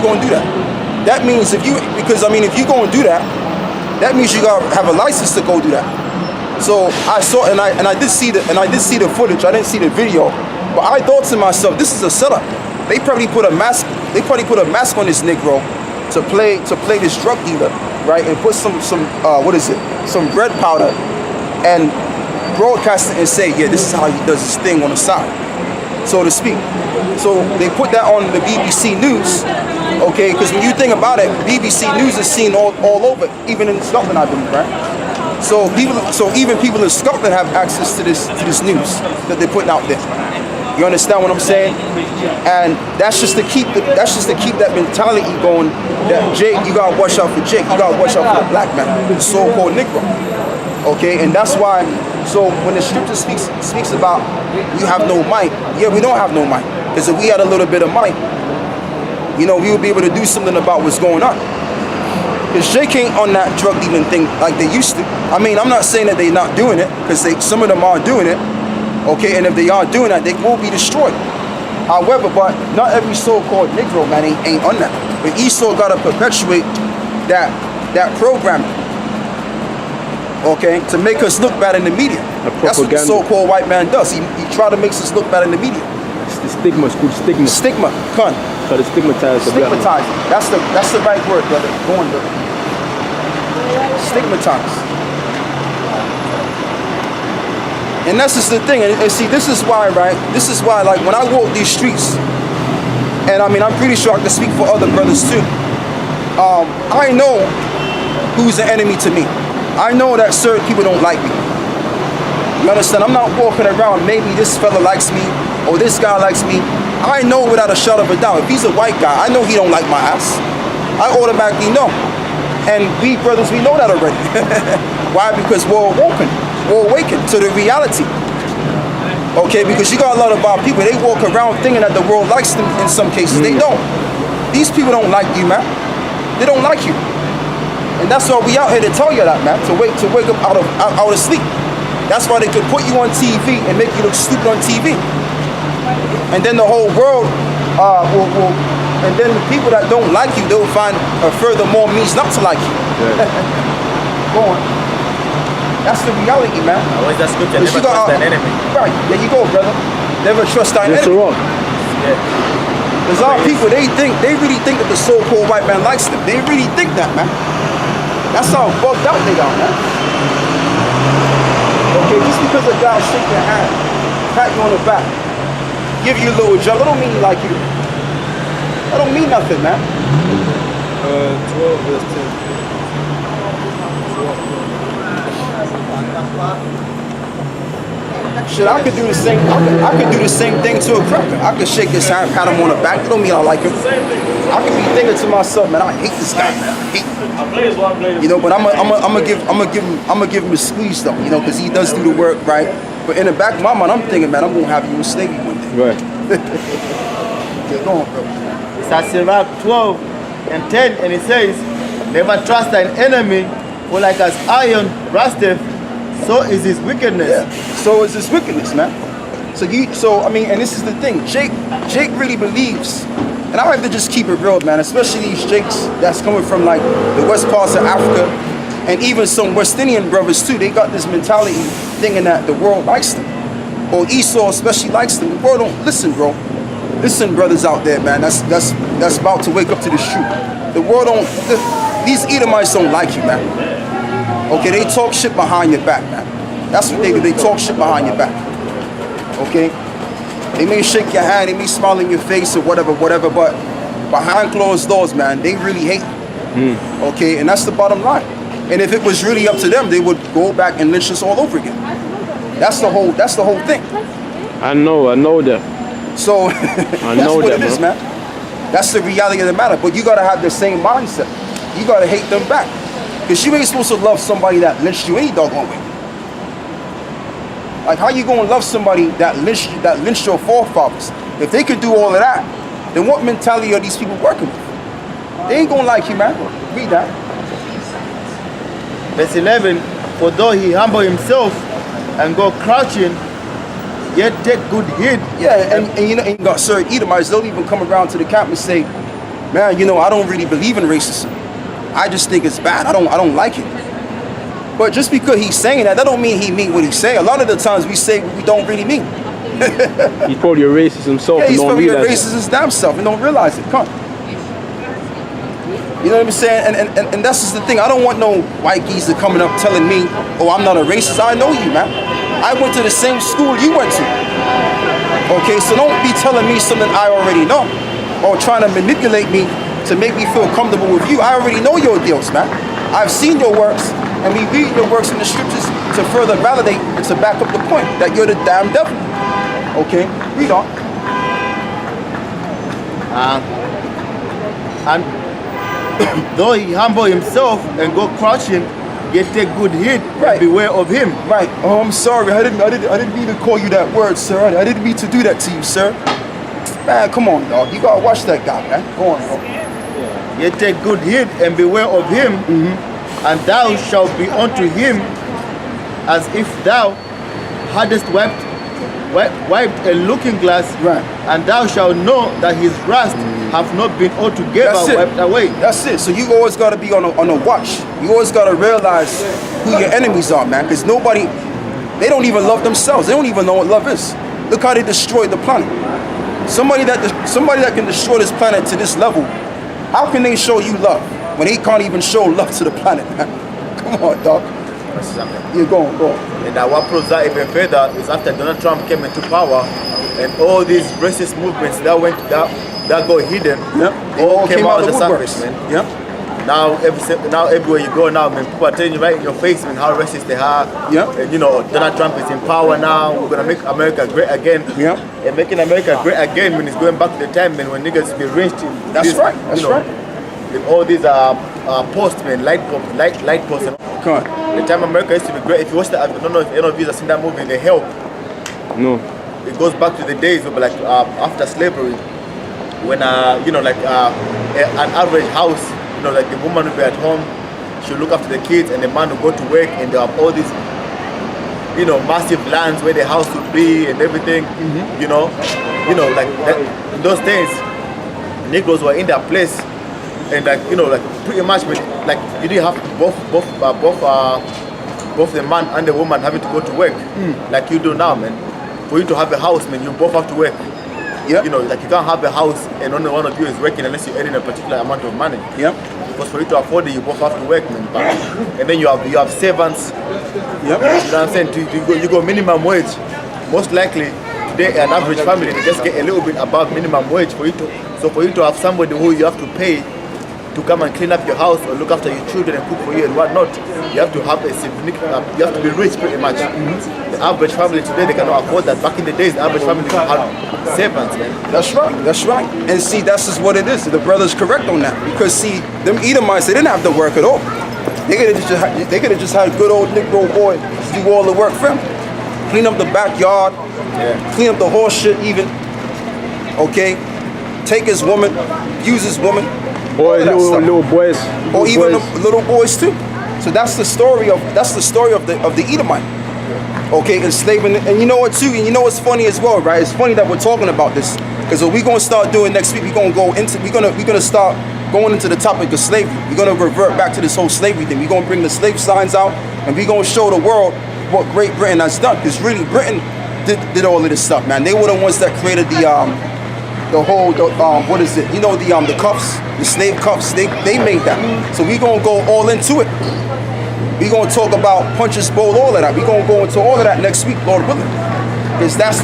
gonna do that? That means if you gonna do that, that means you gotta have a license to go do that. So I saw and I did see the footage. I didn't see the video, but I thought to myself, this is a setup. They probably put a mask on this Negro to play this drug dealer, right? And put some bread powder and broadcast it and say, yeah, this is how he does his thing on the side, so to speak. So they put that on the BBC News, okay? Because when you think about it, BBC News is seen all over, even in Scotland, I believe, right? So even people in Scotland have access to this news that they're putting out there. You understand what I'm saying? And that's just to keep that mentality going. That Jake, you gotta watch out for Jake. You gotta watch out for the black man, the so-called Negro. Okay, and that's why. So when the scripture speaks about you have no might, yeah, we don't have no might. Because if we had a little bit of might, we would be able to do something about what's going on. Because Jake ain't on that drug dealing thing like they used to. I mean, I'm not saying that they're not doing it, because some of them are doing it. Okay, and if they are doing that, they will be destroyed. However, but not every so-called Negro man ain't on that. But Esau got to perpetuate that programming. Okay, to make us look bad in the media. That's what the so-called white man does. He try to make us look bad in the media. It's the stigma. It's called stigma. Stigma, con. Try to stigmatize. Stigmatize. That's the right word, brother. Go on, brother. Stigmatize. And that's just the thing. And see, this is why, right? This is why, like, when I walk these streets, and I mean, I'm pretty sure I can speak for other brothers too. I know who's the enemy to me. I know that certain people don't like me. You understand? I'm not walking around, maybe this fella likes me, or this guy likes me. I know without a shadow of a doubt, if he's a white guy, I know he don't like my ass. I automatically know. And we brothers, we know that already. Why? Because we're awakened to the reality. Okay, because you got a lot of our people, they walk around thinking that the world likes them in some cases. They don't. These people don't like you, man. They don't like you. And that's why we out here to tell you that, man, to wake up out of sleep. That's why they could put you on TV and make you look stupid on TV. And then the whole world and then the people that don't like you, they'll find a furthermore means not to like you. Yeah. Go on. That's the reality, man. Always that scripture, never trust an enemy. Right, there you go, brother. Never trust thine enemy. Wrong. Yeah. There's a lot of people, they really think that the so-called white man likes them. They really think that, man. That's how bugged out they are, man. Okay, just because a guy shake your hand, pat you on the back, give you a little jug, that don't mean he like you. That don't mean nothing, man. 12 verse 10. Shit, I could do the same. I could do the same thing to a cracker. I could shake his hand, pat him on the back. It don't mean I like him. I could be thinking to myself, man, I hate this guy, man. I hate him. You know, but I'm gonna give him a squeeze though. You know, because he does do the work, right? But in the back of my mind, I'm thinking, man, I'm gonna have you in slavery one day. Right. Get going, bro. It's at Sirach 12 and 10, and it says, "Never trust thine enemy, for like as iron rusteth, so is his wickedness." Yeah. So is his wickedness, man. So I mean, and this is the thing. Jake really believes, and I have to just keep it real, man. Especially these Jakes that's coming from like the west parts of Africa, and even some West Indian brothers too. They got this mentality thinking that the world likes them, or Esau especially likes them. The world don't listen, bro. Listen, brothers out there, man. That's about to wake up to this truth. The world don't. These Edomites don't like you, man. Okay, they talk shit behind your back, man. That's what they do. They talk shit behind your back. Okay? They may shake your hand, they may smile in your face or whatever, but behind closed doors, man, they really hate you. Okay? And that's the bottom line. And if it was really up to them, they would go back and lynch us all over again. That's the whole thing. I know that. So that's what it is, man. That's the reality of the matter. But you gotta have the same mindset. You gotta hate them back. Because you ain't supposed to love somebody that lynched you any doggone way. Like, how you gonna love somebody that lynched your forefathers? If they could do all of that, then what mentality are these people working with? They ain't gonna like you, man. Read that. Verse 11, "For though he humble himself and go crouching, yet take good heed." Yeah, and you know, and you got certain Edomites, they'll even come around to the camp and say, man, you know, I don't really believe in racism. I just think it's bad. I don't like it. But just because he's saying that don't mean he mean what he's saying. A lot of the times we say what we don't really mean. He's probably a racist himself. Yeah, he's and don't probably a realize racist his damn self and don't realize it. Come on. You know what I'm saying? And that's just the thing. I don't want no white geezer coming up telling me, oh, I'm not a racist. I know you, man. I went to the same school you went to. Okay, so don't be telling me something I already know or trying to manipulate me to make me feel comfortable with you. I already know your deals, man. I've seen your works, and we read your works in the scriptures to further validate and to back up the point that you're the damn devil. Okay, read on. And though he humble himself and go crouching, yet take good heed Right. and beware of him. Right. Oh, I'm sorry. I didn't mean to call you that word, sir. I didn't mean to do that to you, sir. Man, come on, dog. You gotta watch that guy, man. Go on, dog. Yet take good heed and beware of him, and thou shalt be unto him as if thou hadst wiped a looking glass, Right. and thou shalt know that his rust have not been altogether That's it. wiped away. That's it. So you always gotta be on a watch. You always gotta realize who your enemies are, man. Because nobody, they don't even love themselves. They don't even know what love is. Look how they destroyed the planet. Somebody that can destroy this planet to this level, how can they show you love when they can't even show love to the planet, man? Come on, dog. You're going, go on. And what proves that even further is after Donald Trump came into power, and all these racist movements that got hidden, all came out of the surface, man. Yep. Now everywhere you go now, man, people are telling you right in your face, man, how racist they are. Yeah. And you know, Donald Trump is in power now. We're gonna make America great again. Yeah. And making America great again, when it's going back to the time, man, when niggas be lynched in. That's this, right. That's right. In all these posts, man, light posts. And Come on. the time America used to be great. If you watch that, I don't know if any of you have seen that movie, The Help. No. It goes back to the days of like after slavery, when an average house, like the woman would be at home, she'll look after the kids, and the man will go to work, and they have all these, massive lands where the house would be and everything. Like that, in those days, Negroes were in their place, and pretty much, like you didn't have both the man and the woman having to go to work like you do now, man. For you to have a house, man, you both have to work. Yep. Like you can't have a house and only one of you is working unless you're earning a particular amount of money. Yep. Because for you to afford it, you both have to work, man. And then you have servants. Yep. You know what I'm saying? You go minimum wage. Most likely today, an average family, they just get a little bit above minimum wage for you to have somebody who you have to pay to come and clean up your house or look after your children and cook for you and whatnot. You have to have a significant, you have to be rich pretty much. The average family today, they cannot afford that. Back in the days, the average family had servants, man. That's right. And see, that's just what it is. The brother's correct on that. Because see, them Edomites, they didn't have to work at all. They could have just had good old Negro boy do all the work for them. Clean up the backyard, clean up the horse shit even. Okay? Take his woman, use his woman. Or little boys. Or even the little boys too. So that's the story of the Edomite. Okay, enslaving, and you know what too, and you know what's funny as well, right? It's funny that we're talking about this, because what we're gonna start doing next week, we're gonna start going into the topic of slavery. We're gonna revert back to this whole slavery thing. We're gonna bring the slave signs out, and we're gonna show the world what Great Britain has done. Because really, Britain did all of this stuff, man. They were the ones that created the what is it? The cuffs, the slave cuffs. They made that. So we're gonna go all into it. We're gonna talk about punches bowl, all of that. We're gonna go into all of that next week, Lord willing. Because that's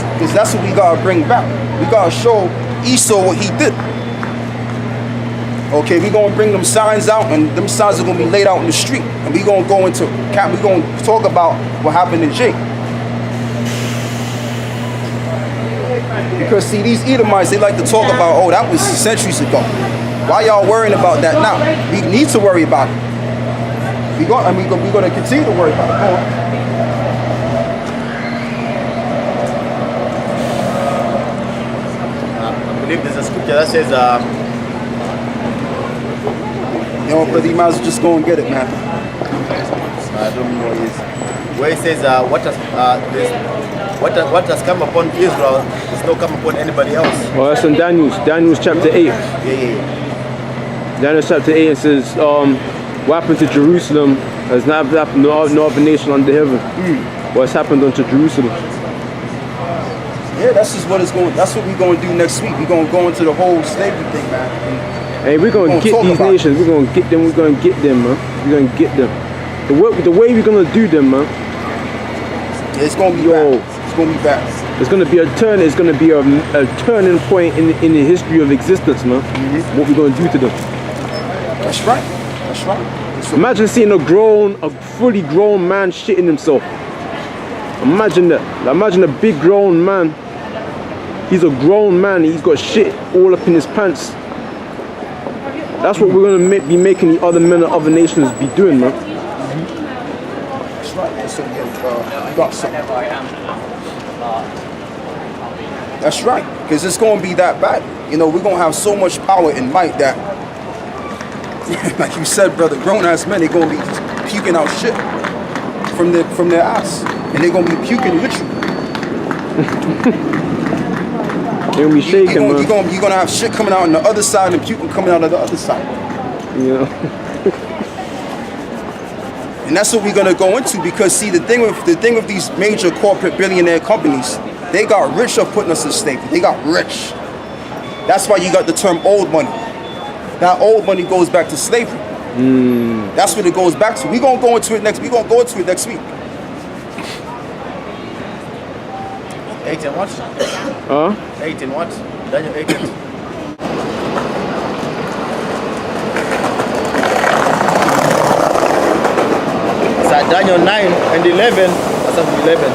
what we gotta bring back. We gotta show Esau what he did. Okay, we're gonna bring them signs out, and them signs are gonna be laid out in the street. And we're gonna go into we're gonna talk about what happened to Jake. Because see, these Edomites, they like to talk about, oh, that was centuries ago. Why y'all worrying about that now? We need to worry about it. We're going to continue to worry about it. Go on. I believe there's a scripture that says, Brother, you might as well just go and get it, man. I don't know what it is. Where it says, what has come upon Israel is not come upon anybody else. Well, that's in Daniel chapter 8. Yeah. Daniel chapter 8 it says, what happened to Jerusalem has not happened to no other nation under heaven. What's happened unto Jerusalem? Yeah, that's just what it's going. That's what we're going to do next week. We're going to go into the whole slavery thing, man. Hey, we're going to get these nations. We're going to get them. We're going to get them, man. We're going to get them. The way we're going to do them, man. Yeah, it's going to be bad. It's going to be bad. It's going to be a turn. It's going to be a turning point in the history of existence, man. What we're going to do to them. That's right. That's right. Imagine seeing a fully grown man shitting himself. Imagine that. Imagine a big grown man. He's a grown man. He's got shit all up in his pants. That's what we're gonna be making the other men of other nations be doing, man. That's right. So you got something. That's right. Because it's gonna be that bad. You know, we're gonna have so much power and might that, like you said, brother, grown ass men, they're gonna be just puking out shit from their ass, and they're gonna be puking with you. They're gonna be shaking, man. You're gonna have shit coming out on the other side and puking coming out of the other side. Yeah. And that's what we're gonna go into, because see, the thing with these major corporate billionaire companies, they got rich off putting us in slavery. They got rich. That's why you got the term old money. That old money goes back to slavery. That's what it goes back to. We're gonna go into it next. We're gonna go into it next week. 8 and what? 8 and what? Daniel 8 and so Daniel 9 and 11. That's up 11.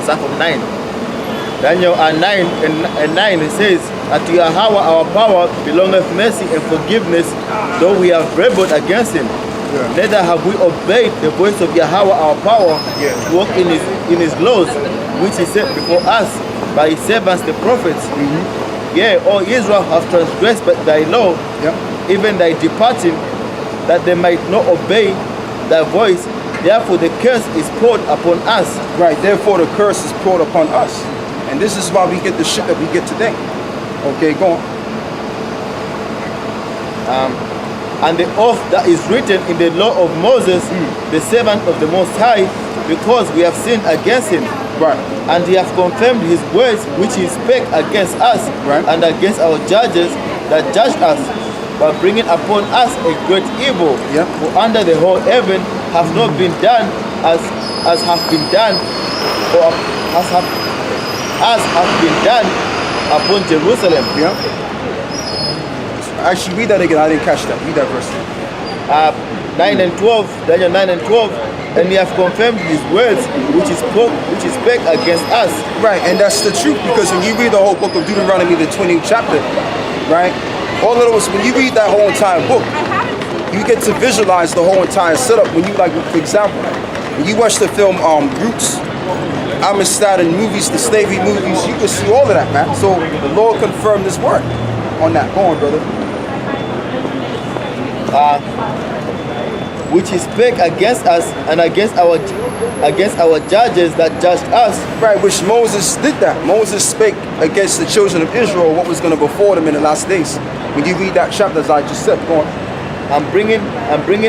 That's from 9. Daniel 9 and 9 it says, "Unto Yahweh our power belongeth mercy and forgiveness, though we have rebelled against him. Neither have we obeyed the voice of Yahweh our power to walk in his laws, which he set before us by his servants the prophets. Yea, all Israel have transgressed thy law, even thy departing, that they might not obey thy voice. Therefore the curse is poured upon us." Right, therefore the curse is poured upon us. And this is why we get the shit that we get today. Okay, go on. And the oath that is written in the law of Moses, the servant of the Most High, because we have sinned against him. Right. And he hath confirmed his words which he spake against us, and against our judges that judged us, by bringing upon us a great evil. For under the whole heaven have not been done as have been done, or as have been done upon Jerusalem. Actually, read that again. I didn't catch that. Read that verse. 9 and 12, Daniel 9 and 12. And he hath confirmed his words which is spake against us. Right, and that's the truth, because when you read the whole book of Deuteronomy, the 20th chapter, right? All of those, when you read that whole entire book, you get to visualize the whole entire setup. When you, like, for example, when you watch the film Roots, Amistad and movies, the slavery movies, you can see all of that, man. So the Lord confirmed his word on that. Go on, brother. Which he spake against us and against our judges that judged us. Right, which Moses did that. Moses spake against the children of Israel what was going to befall them in the last days. When you read that chapter, as I just said, go on. And bringing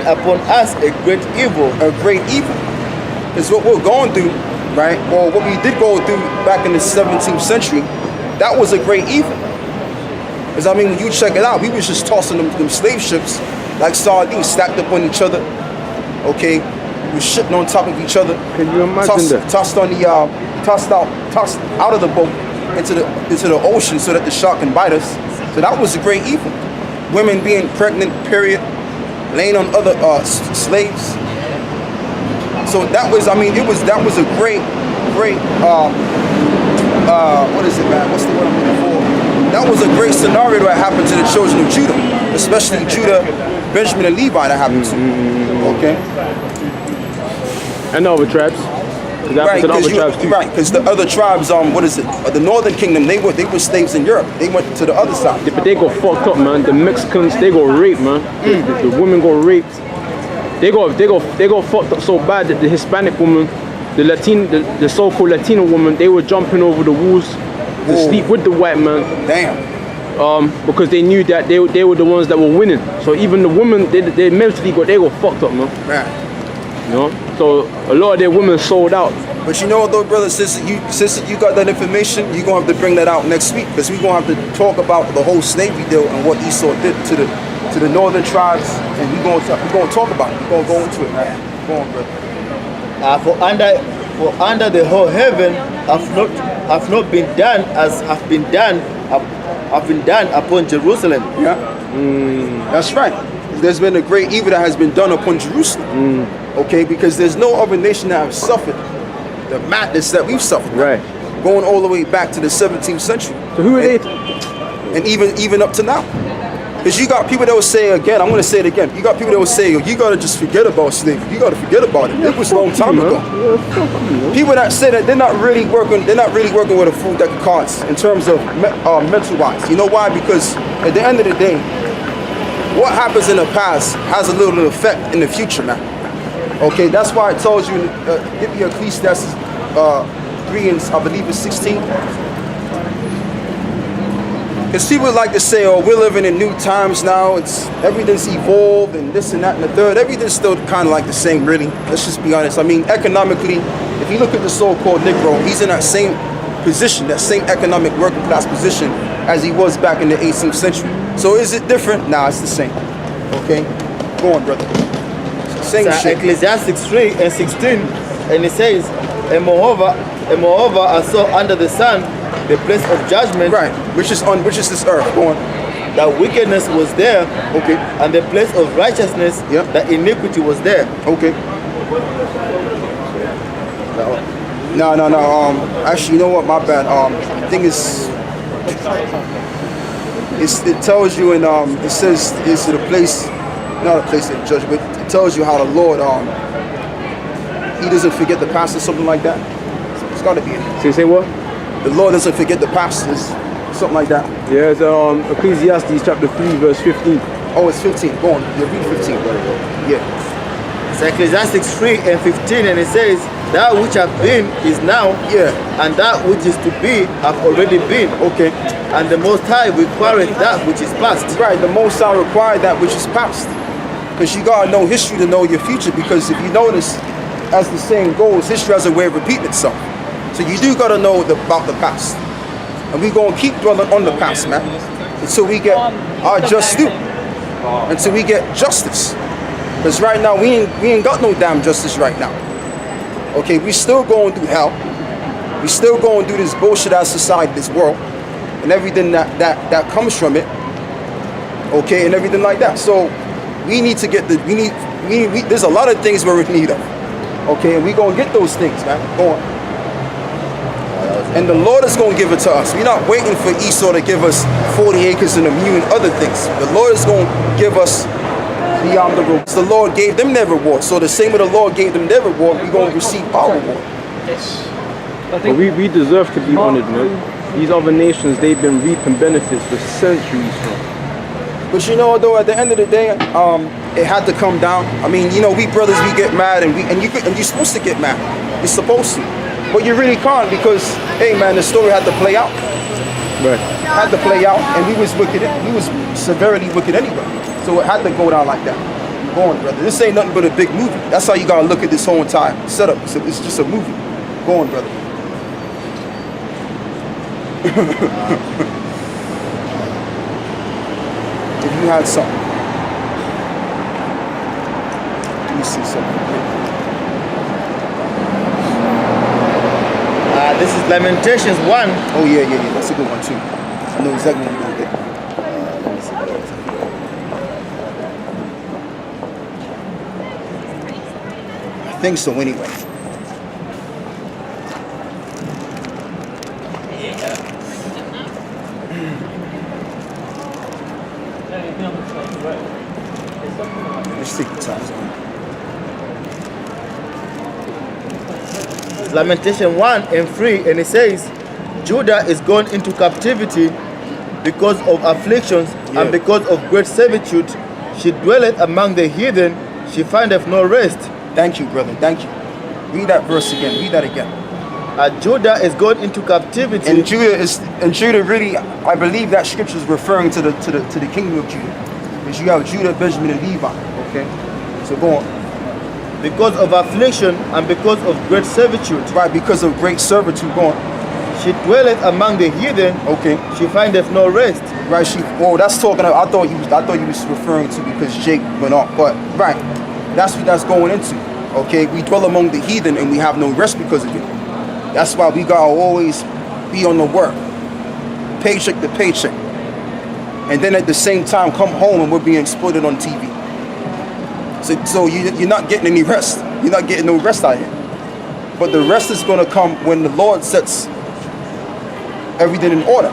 upon us a great evil. A great evil. Because what we're going through, right, or what we did go through back in the 17th century, that was a great evil. Because I mean, when you check it out, we was just tossing them slave ships like sardines, stacked up on each other. Okay, we were shitting on top of each other. Can you imagine that? Tossed out of the boat into the ocean so that the shark can bite us. So that was a great evil. Women being pregnant, period, laying on other slaves. So that was, I mean, that was a great, what is it, man? What's the word I'm looking for? That was a great scenario that happened to the children of Judah, especially Judah, Benjamin, and Levi. That happened to. Okay. And other tribes. Right, because the other tribes, what is it? The northern kingdom, they were slaves in Europe. They went to the other side. Yeah, but they got fucked up, man. The Mexicans, they got raped, man. The women got raped. They got fucked up so bad that the Hispanic woman, the so-called Latino woman, they were jumping over the walls to sleep with the white man. Damn. Because they knew that they were the ones that were winning. So even the women, they mentally got fucked up, man. You know, so a lot of their women sold out. But you know what though, brother, sister, you got that information, you're gonna have to bring that out next week, because we're gonna have to talk about the whole slavery deal and what Esau did to the northern tribes, and we're gonna talk about it. We're gonna go into it, man. Go on, brother. For under the whole heaven have not been done as have been done upon Jerusalem. Yeah, that's right. There's been a great evil that has been done upon Jerusalem. Okay, because there's no other nation that have suffered the madness that we've suffered. Right. Going all the way back to the 17th century. So who are they? And even up to now. Because you got people that will say again, I'm going to say it again. You got people that will say, you got to just forget about slavery. You got to forget about it. It was a long time ago. People that say that they're not really working with a full deck of cards in terms of mental wise. You know why? Because at the end of the day, what happens in the past has a little effect in the future now. Okay, that's why I told you, give me Ecclesiastes 3 and I believe it's 16. Because people like to say, oh, we're living in new times now, everything's evolved and this and that and the third. Everything's still kind of like the same, really. Let's just be honest. I mean, economically, if you look at the so-called Negro, he's in that same position, that same economic working class position as he was back in the 18th century. So is it different? Nah, it's the same. Okay? Go on, brother. Same shit. Ecclesiastes 3 and 16, and it says, and moreover, I saw under the sun the place of judgment, right? Which is this earth. Go on. That wickedness was there, okay, and the place of righteousness, that iniquity was there, okay. No. Actually, you know what? My bad. The thing is, it tells you in it says it's the place, not a place of judgment, but it tells you how the Lord he doesn't forget the past or something like that. So it's got to be in it. So you say what? The Lord doesn't forget the past, something like that. Yeah, it's Ecclesiastes chapter 3 verse 15. Oh, it's 15. Go on. Yeah, read 15. Yeah. It's Ecclesiastes 3 and 15, and it says, that which have been is now, and that which is to be have already been. Okay. And the Most High requireth that which is past. Right, the Most High required that which is past. Because you gotta know history to know your future, because if you notice, as the saying goes, history has a way of repeating itself. So you do gotta know about the past. And we're gonna keep dwelling on the past, man, until we get our just due. Until we get justice. Because right now, we ain't got no damn justice right now. Okay, we still going through hell. We still going through this bullshit ass society, this world, and everything that comes from it. Okay, and everything like that. So we need to get there's a lot of things we're in need of. Okay, and we gonna get those things, man. Go on. And the Lord is going to give it to us. We're not waiting for Esau to give us 40 acres and a million other things. The Lord is going to give us beyond the reward. The Lord gave them their reward. So the same way the Lord gave them their reward, we're going to receive our reward. But we deserve to be honored, man. These other nations, they've been reaping benefits for centuries, man. But you know, though, at the end of the day, it had to come down. I mean, you know, we brothers, we get mad, and you're supposed to get mad. You're supposed to. But you really can't, because, hey man, the story had to play out. Right. Had to play out, and we was wicked. We was severely wicked anyway. So it had to go down like that. Go on, brother. This ain't nothing but a big movie. That's how you gotta look at this whole entire setup. It's just a movie. Go on, brother. If you had something. Let me see something. This is Lamentations 1. Oh yeah. That's a good one too. I know exactly what you're gonna get. Let me see what else. I think so anyway. Let's take the time. Lamentation 1 and 3, and it says, Judah is gone into captivity because of afflictions and because of great servitude. She dwelleth among the heathen, she findeth no rest. Thank you, brother. Thank you. Read that verse again. Read that again. Judah is going into captivity. And Judah really, I believe that scripture is referring to the kingdom of Judah. Because you have Judah, Benjamin, and Levi. Okay? So go on. Because of affliction and because of great servitude. Right, because of great servitude. Go on. She dwelleth among the heathen. Okay. She findeth no rest. Right, that's talking about, I thought you was referring to because Jake went off. But right, that's what that's going into. Okay, we dwell among the heathen and we have no rest because of it. That's why we gotta always be on the work, paycheck to paycheck, and then at the same time come home and we're being exploited on TV. So you're not getting any rest. You're not getting no rest out here. But the rest is gonna come when the Lord sets everything in order.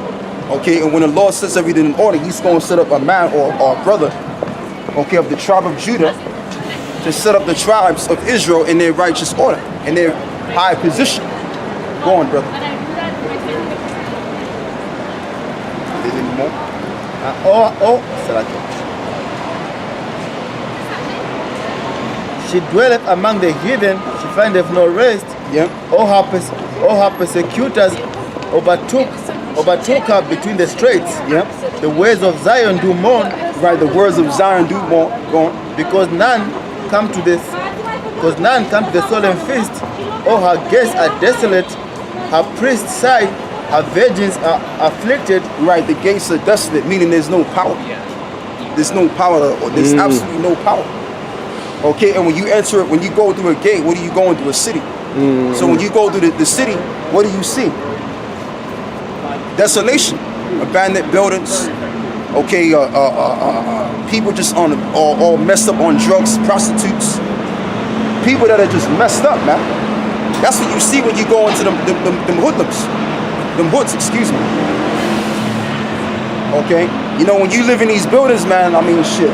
Okay, and when the Lord sets everything in order, He's gonna set up a man or a brother, okay, of the tribe of Judah, to set up the tribes of Israel in their righteous order, in their high position. Go on, brother. Is there any more? She dwelleth among the heathen, she findeth no rest. Yeah. All her persecutors overtook her between the straits. Yeah. The ways of Zion do mourn. Right, the words of Zion do mourn. Go on. Because none come to the solemn feast. All her guests are desolate. Her priests sigh. Her virgins are afflicted. Right, the gates are desolate, meaning there's no power. There's no power, or there's absolutely no power. Okay, and when you enter it, when you go through a gate, what are you going through? A city. So when you go through the city, what do you see? Desolation, abandoned buildings. Okay, people just all messed up on drugs, prostitutes. People that are just messed up, man. That's what you see when you go into them hoodlums. Them hoods, excuse me. Okay? You know, when you live in these buildings, man, I mean, shit.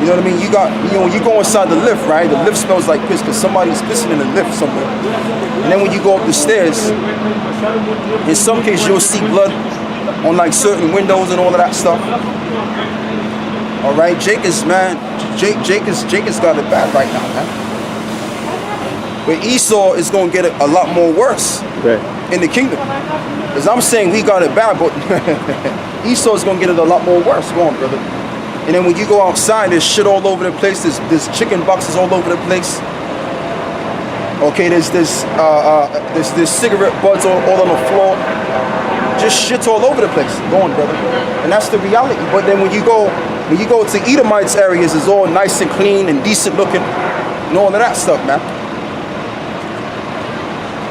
You know what I mean? You go inside the lift, right? The lift smells like piss because somebody's pissing in the lift somewhere. And then when you go up the stairs, in some cases you'll see blood on like certain windows and all of that stuff. All right, Jake has got it bad right now, man. But Esau is gonna get it a lot more worse in the kingdom. Because I'm saying we got it bad, but Esau is gonna get it a lot more worse. Go on, brother. And then when you go outside, there's shit all over the place. There's chicken boxes all over the place. Okay, there's cigarette butts all on the floor. Just shit's all over the place. Go on, brother. And that's the reality. But then when you go to Edomites areas, it's all nice and clean and decent looking and all of that stuff, man.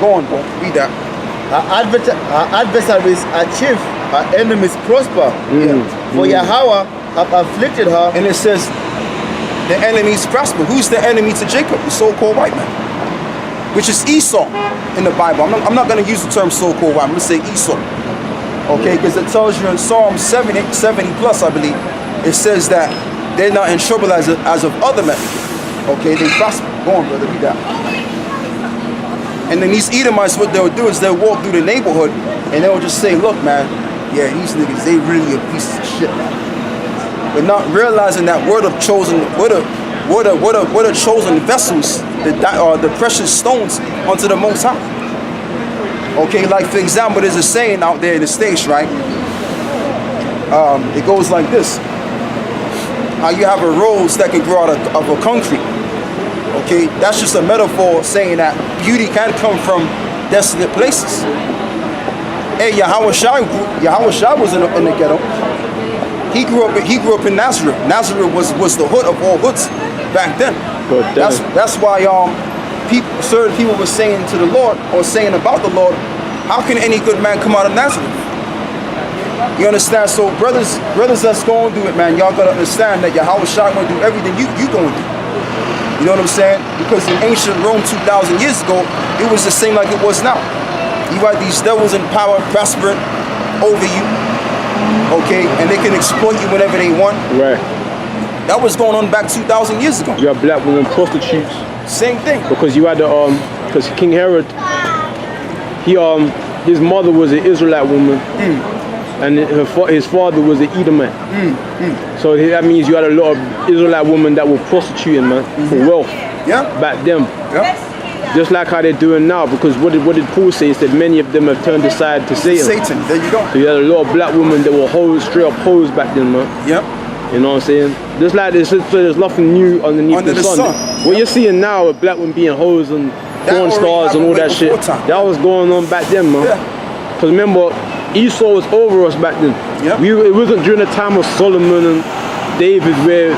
Go on, bro. Read that. Her adversaries achieve, her enemies prosper. For Yahweh have afflicted her. And it says the enemies prosper. Who's the enemy to Jacob? The so-called white man, which is Esau in the Bible. I'm not going to use the term so-called white. I'm going to say Esau. Okay, because it tells you in Psalm 70 plus, I believe, it says that they're not in trouble as of other men. Okay, they prosper. Go on, brother. Read that. And then these Edomites, what they'll do is they'll walk through the neighborhood and they'll just say, look, man, yeah, these niggas, they really a piece of shit, man. But not realizing that we're the chosen vessels, the precious stones unto the Most High. Okay, like for example, there's a saying out there in the States, right? It goes like this. How you have a rose that can grow out of a concrete. Okay, that's just a metaphor saying that beauty can come from desolate places. Hey, Yahweh Shai was in the ghetto. He grew up in Nazareth. Nazareth was the hood of all hoods back then. That's why certain people were saying to the Lord, or saying about the Lord, how can any good man come out of Nazareth? You understand? So brothers that's going to do it, man, y'all gotta understand that Yahweh Shai gonna do everything you gonna do. You know what I'm saying? Because in ancient Rome 2,000 years ago, it was the same like it was now. You got these devils in power prospering over you, okay, and they can exploit you whenever they want. Right. That was going on back 2,000 years ago. You have black women prostitutes. Same thing. Because you had because King Herod, his mother was an Israelite woman, and his father was an Edomite. So that means you had a lot of Israelite women that were prostituting, man, for wealth. Yeah. Back then. Yeah. Just like how they're doing now, because what did Paul say? He said many of them have turned aside to Satan. Satan, there you go. So you had a lot of black women that were hoes, straight up hoes back then, man. Yeah. You know what I'm saying? Just like there's nothing new underneath Under the sun. sun. What you're seeing now with black women being hoes and porn stars and all that shit, that was going on back then, man. Because remember, Esau was over us back then. Yeah. It wasn't during the time of Solomon and David where,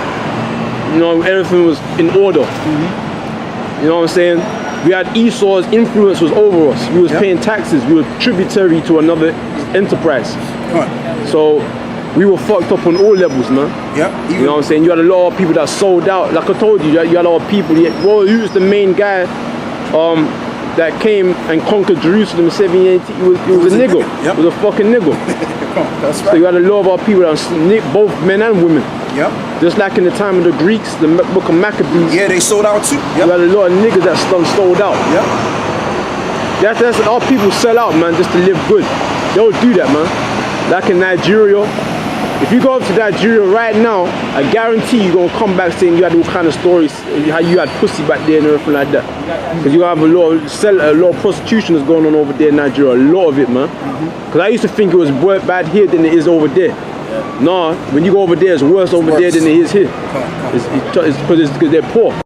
you know, everything was in order. You know what I'm saying? We had Esau's influence was over us. We was paying taxes. We were tributary to another enterprise. So we were fucked up on all levels, man. Yeah. You know what I'm saying? You had a lot of people that sold out. Like I told you, you had a lot of people. Well, he was the main guy that came and conquered Jerusalem in 780. He was a nigger. Yep. He was a fucking nigger. That's right. So you had a lot of our people that was both men and women. Yep. Just like in the time of the Greeks, the book of Maccabees. Yeah, they sold out too. You had a lot of niggas that sold out. Yep. That's all people sell out, man, just to live good. They'll do that, man. Like in Nigeria. If you go up to Nigeria right now, I guarantee you're gonna come back saying you had all kind of stories, how you had pussy back there and everything like that. Because you have a lot of prostitution that's going on over there in Nigeria, a lot of it, man. Because I used to think it was more bad here than it is over there. Nah, when you go over there, it's worse over there than it is here. It's because they're poor.